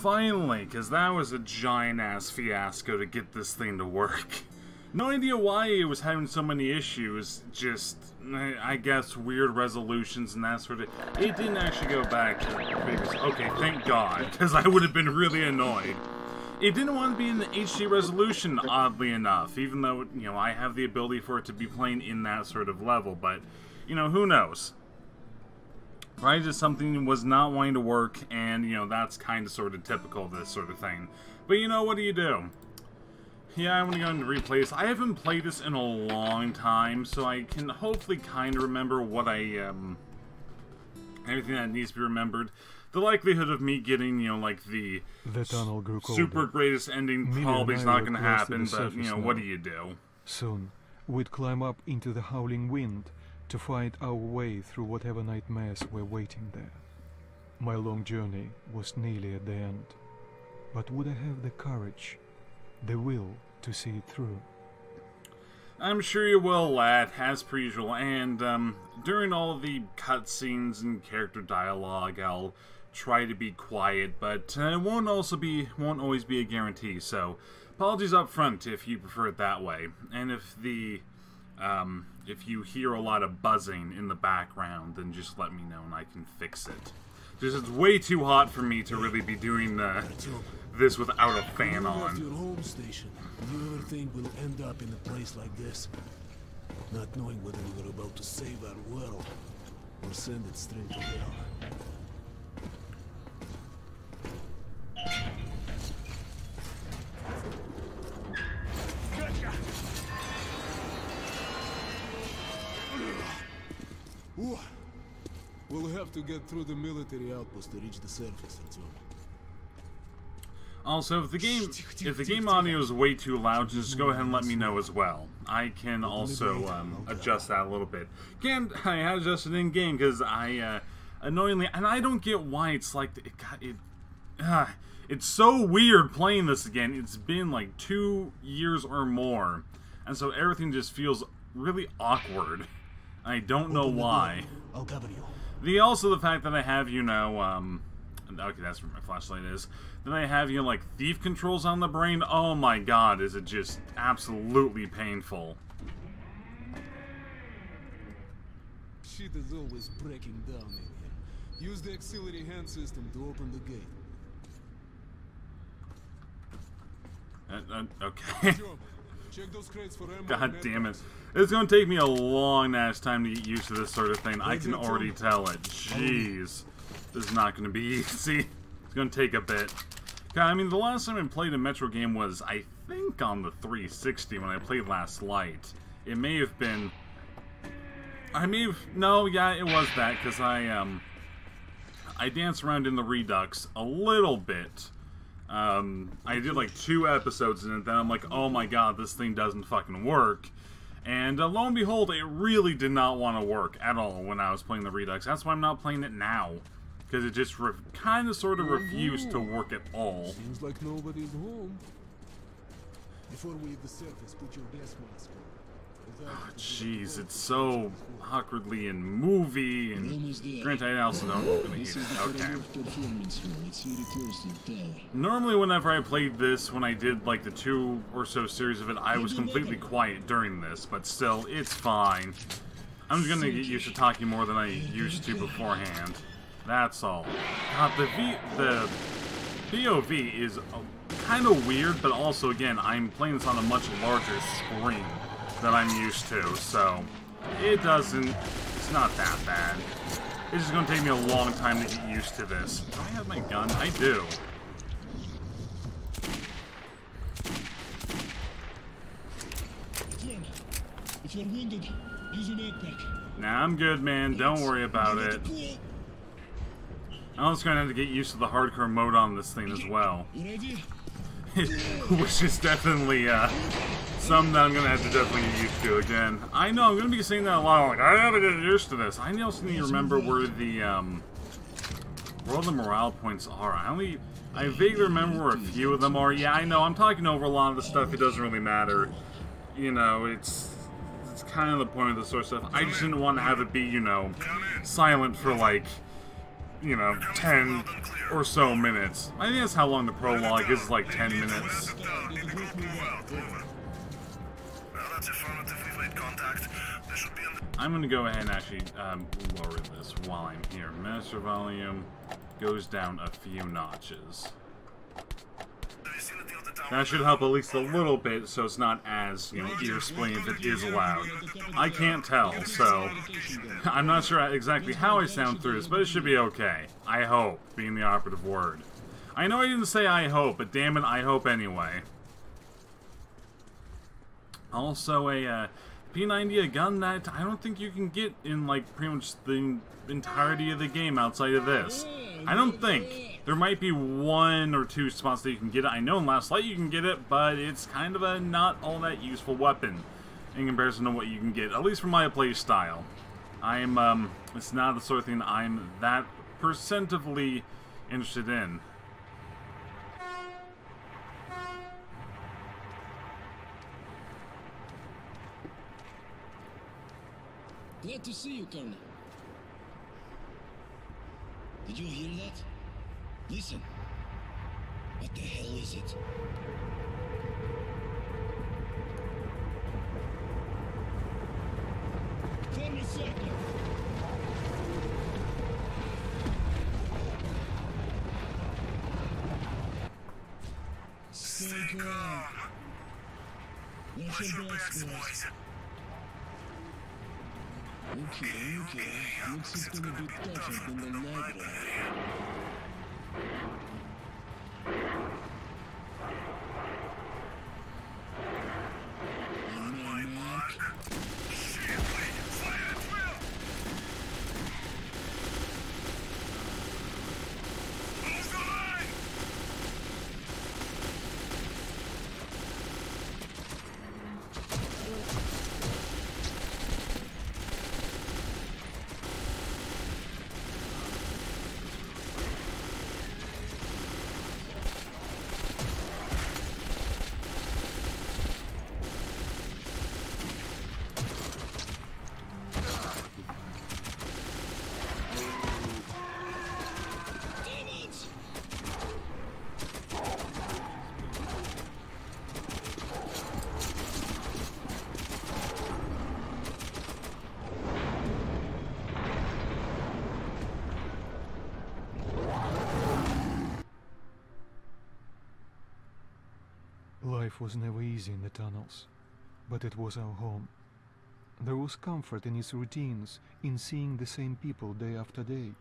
Finally, because that was a giant-ass fiasco to get this thing to work. No idea why it was having so many issues, just, I guess, weird resolutions and that sort of... It didn't actually go back to the previous... Okay, thank God, because I would have been really annoyed. It didn't want to be in the HD resolution, oddly enough, even though, you know, I have the ability for it to be playing in that sort of level, but, you know, who knows? Probably just something was not wanting to work, and, you know, that's kind of sort of typical of this sort of thing. But, you know, what do you do? Yeah, I'm going to go and replay this. I haven't played this in a long time, so I can hopefully kind of remember what everything that needs to be remembered. The likelihood of me getting, you know, like, the tunnel grew colder. Super greatest ending probably is not going to happen, but, you know, what do you do? Soon, we'd climb up into the howling wind to find our way through whatever nightmares were waiting there. My long journey was nearly at the end, but would I have the courage, the will to see it through? I'm sure you will, lad, as per usual, and during all of the cutscenes and character dialogue, I'll try to be quiet, but it won't always be a guarantee, so apologies up front if you prefer it that way. And if you hear a lot of buzzing in the background, then just let me know and I can fix it. Just it's way too hot for me to really be doing this without a fan on. Your home station. You ever think we'll end up in a place like this? Not knowing whether we were about to save our world or send it straight to hell. We'll have to get through the military outpost to reach the surface, Artyom. Also, if the game audio is way too loud, just go ahead and let me know as well. I can also adjust that a little bit. Again, I had adjusted in game because I annoyingly, and I don't get why it's like it's so weird playing this again. It's been like 2 years or more, and so everything just feels really awkward. I don't know why. I'll cover you. Also the fact that I have, you know, okay, that's where my flashlight is. Then I have, you know, like, thief controls on the brain. Oh my god, is it just absolutely painful. Shit is always breaking down in here. Use the auxiliary hand system to open the gate. Okay. Check those crates for ammo. God damn it. It's gonna take me a long-ass time to get used to this sort of thing. I can already tell it. Jeez. This is not gonna be easy. It's gonna take a bit. God, I mean, the last time I played a Metro game was, I think, on the 360 when I played Last Light. It may have been... No, yeah, it was that, because I danced around in the Redux a little bit. I did like 2 episodes in it, then I'm like, oh my god, this thing doesn't fucking work. And lo and behold, it really did not want to work at all when I was playing the Redux. That's why I'm not playing it now. Because it just kind of sort of refused to work at all. Seems like nobody's home. Before we hit the surface, put your gas mask on. Jeez, it's so awkwardly in movie, and granted, I also don't really use it. Okay. Normally, whenever I played this, when I did like the 2 or so series of it, I was completely quiet during this, but still, it's fine. I'm just gonna get used to talking more than I used to beforehand. That's all. God, the POV is kind of weird, but also, again, I'm playing this on a much larger screen that I'm used to, so it's not that bad. It's just gonna take me a long time to get used to this. Do I have my gun? I do. If you're wounded, use an egg pack. Nah, I'm good, man. Don't worry about it. I'm just gonna have to get used to the hardcore mode on this thing as well. Which is definitely something that I'm gonna have to definitely get used to again. I know I'm gonna be saying that a lot. Like I gotta get used to this. I also need to remember where all the morale points are. I vaguely remember where a few of them are. Yeah, I know. I'm talking over a lot of the stuff. It doesn't really matter. You know, it's kind of the point of this sort of stuff. I just didn't want to have it be, you know, silent for like you know, 10 or so minutes. I think that's how long the prologue is, like 10 minutes. I'm gonna go ahead and actually lower this while I'm here. Master volume goes down a few notches. That should help at least a little bit, so it's not as, you know, ear-splitting if it is loud. I can't tell, so I'm not sure exactly how I sound through this, but it should be okay. I hope, being the operative word. I know I didn't say I hope, but damn it, I hope anyway. Also, a P90, a gun that I don't think you can get in, like, pretty much the entirety of the game outside of this. I don't think. There might be 1 or 2 spots that you can get it. I know in Last Light you can get it, but it's kind of a not all that useful weapon in comparison to what you can get, at least for my play style. It's not the sort of thing I'm that percentively interested in. Glad to see you, Colonel. Did you hear that? Listen. What the hell is it? Form a circle. Stay calm. Watch your backs, boys. Okay. Looks it's gonna be tougher than the night one. Life was never easy in the tunnels, but it was our home. There was comfort in its routines, in seeing the same people day after day.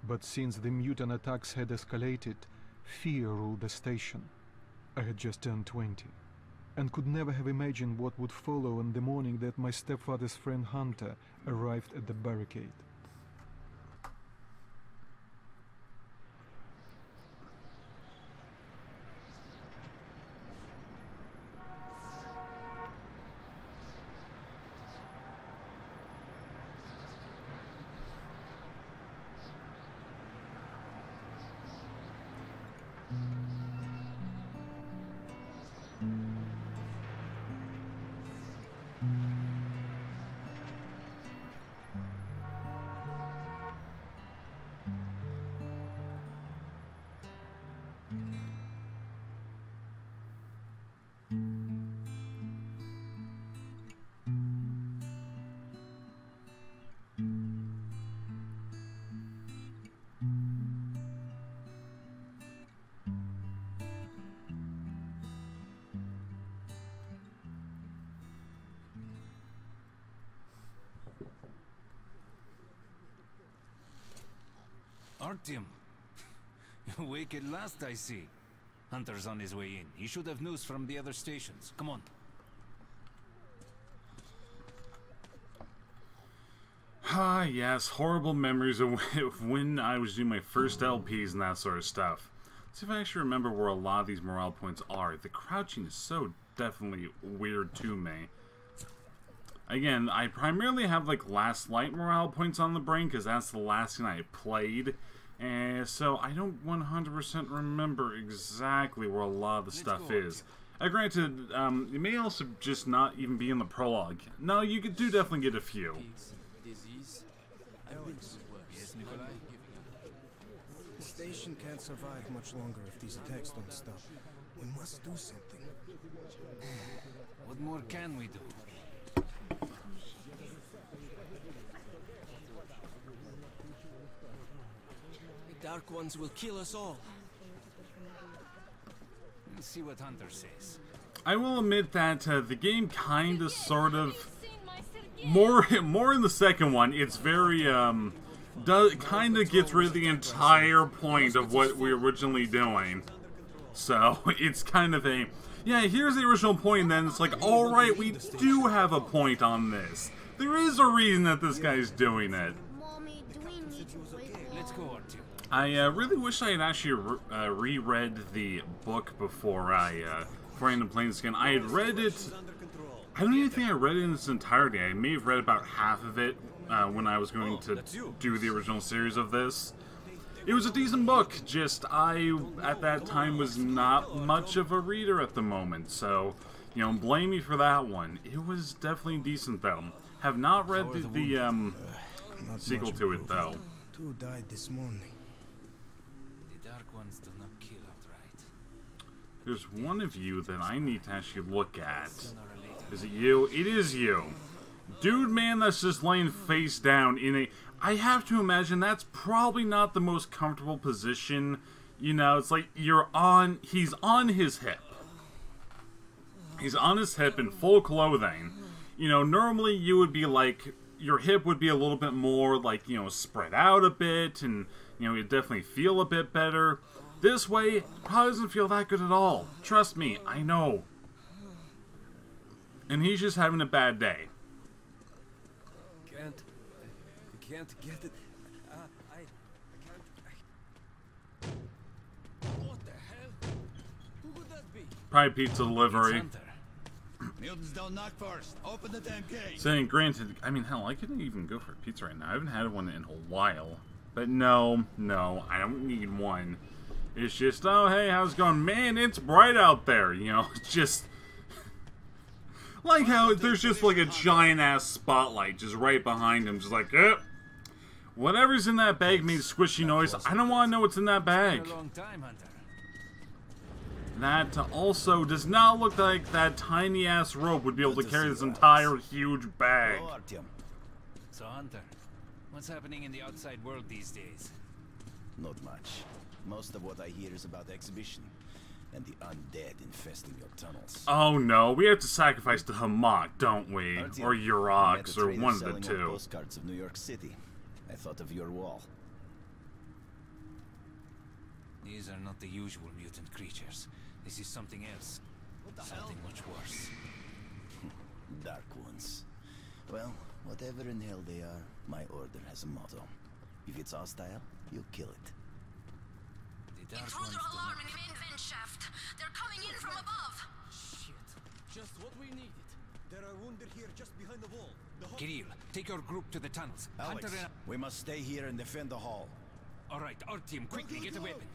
But since the mutant attacks had escalated, fear ruled the station. I had just turned 20, and could never have imagined what would follow on the morning that my stepfather's friend Hanza arrived at the barricade. Artyom, awake at last, I see. Hunter's on his way in. He should have news from the other stations. Come on. Ah, yes, horrible memories of when I was doing my first LPs and that sort of stuff. Let's see if I actually remember where a lot of these morale points are. The crouching is so definitely weird to me. Again, I primarily have like Last Light morale points on the brain because that's the last thing I played. And so I don't 100% remember exactly where a lot of the stuff is. Granted, it may also just not even be in the prologue. No, you could definitely get a few. station can't survive much longer if these attacks don't stop. We must do something. What more can we do? The Dark Ones will kill us all. Let's see what Hunter says. I will admit that the game kind of, sort of, more in the second one, it's very, kind of gets rid of the entire point of what we were originally doing. So, it's kind of a, yeah, here's the original point, and then it's like, alright, we do have a point on this. There is a reason that this guy's doing it. Let's go, Artyom. I really wish I had actually reread the book before I ended up playing this again. I had read it. I don't even think I read it in its entirety. I may have read about half of it when I was going to do the original series of this. It was a decent book, just I, at that time, was not much of a reader at the moment, so, you know, blame me for that one. It was definitely decent, though. Have not read the sequel to it, though. 2 died this morning. The Dark Ones do not kill outright. There's one of you that I need to actually look at. Is it you? It is you. Dude, man, that's just laying face down in a... I have to imagine that's probably not the most comfortable position. You know, it's like he's on his hip. He's on his hip in full clothing. You know, normally you would be like, your hip would be a little bit more like, you know, spread out a bit, and, you know, you'd definitely feel a bit better. This way, it probably doesn't feel that good at all. Trust me, I know. And he's just having a bad day. I can't get it. What the hell? Who would that be? Probably pizza delivery. Mutants don't knock first. Open the damn gate. Saying, granted, I mean, hell, I couldn't even go for pizza right now. I haven't had one in a while. But no, I don't need one. It's just, oh, hey, how's it going? Man, it's bright out there, you know, it's just... like how there's just like a giant-ass spotlight just right behind him, just like, whatever's in that bag made a squishy noise. I don't want to know what's in that bag. A long time, Hunter. That also does not look like that tiny-ass rope would be able to carry this entire huge bag. Hello, Artyom. So, Hunter, what's happening in the outside world these days? Not much. Most of what I hear is about the exhibition and the undead infesting your tunnels. Oh no, we have to sacrifice the Hamak, don't we? Artyom, Or Urox, I met a or trader one of the selling two. old postcards of New York City. I thought of your wall. These are not the usual mutant creatures. This is something else. Something much worse. Dark ones. Well, whatever in hell they are, my order has a motto. If it's hostile, you kill it. The Dark Ones Intruder do alarm not... in the main vent shaft. They're coming in from above. Shit. Just what we needed. There are wounded here just behind the wall. Kirill, take your group to the tunnels. Alex, Hunter and... we must stay here and defend the hall. Alright, Artyom, quickly, get a weapon.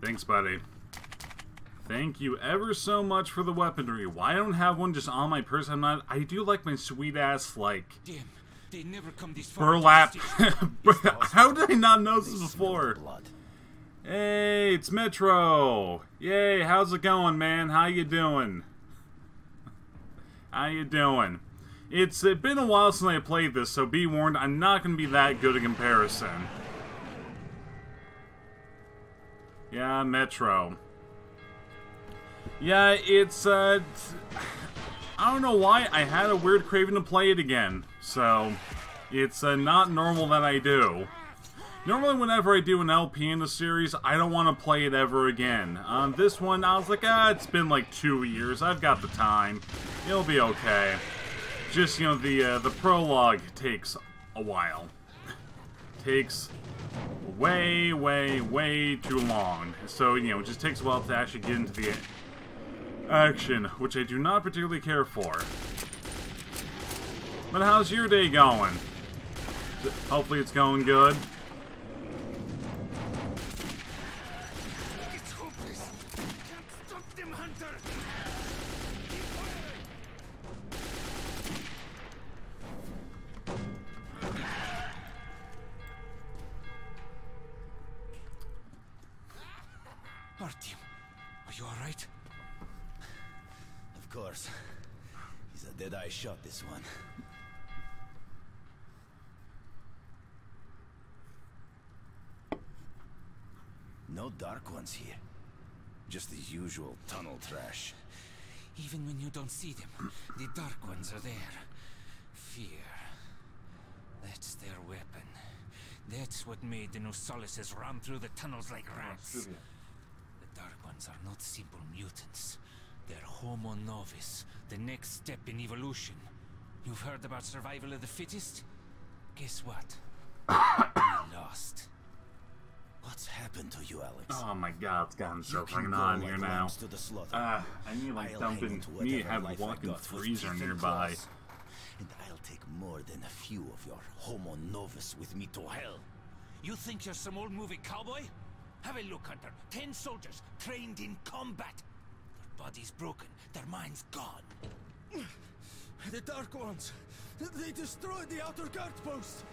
Thanks, buddy. Thank you ever so much for the weaponry. Why I don't have one just on my person? I do like my sweet-ass, like... Damn, they never come this far. burlap. How did I not know this before? Blood. Hey, it's Metro. Yay, how's it going, man? How you doing? How you doing? It's been a while since I played this, so be warned, I'm not going to be that good in comparison. Yeah, Metro. Yeah, it's, I don't know why, I had a weird craving to play it again. So, it's not normal that I do. Normally, whenever I do an LP in the series, I don't want to play it ever again. This one, I was like, it's been like 2 years. I've got the time. It'll be okay. Just, you know, the prologue takes a while. Takes way, way, way too long. So, you know, it just takes a while to actually get into the action, which I do not particularly care for. But how's your day going? Hopefully it's going good. It's hopeless. Can't stop them, Hunter. Artyom, are you alright? Of course. He's a dead-eye shot, this one. No Dark Ones here. Just the usual tunnel trash. Even when you don't see them, the Dark Ones are there. Fear. That's their weapon. That's what made the Nosalises run through the tunnels like rats. The Dark Ones are not simple mutants. They're Homo Novus, the next step in evolution. You've heard about survival of the fittest? Guess what? We lost. What's happened to you, Alex? Oh my god, it's gotten so You can fucking go on like here now. lambs to the slaughter. I need like I'll dumping, hang into need to whatever have a life I walking got with freezer teeth and nearby. claws. And I'll take more than a few of your Homo Novus with me to hell. You think you're some old movie cowboy? Have a look, Hunter. 10 soldiers trained in combat. Their bodies broken, their minds gone. The Dark Ones! They destroyed the outer guard post!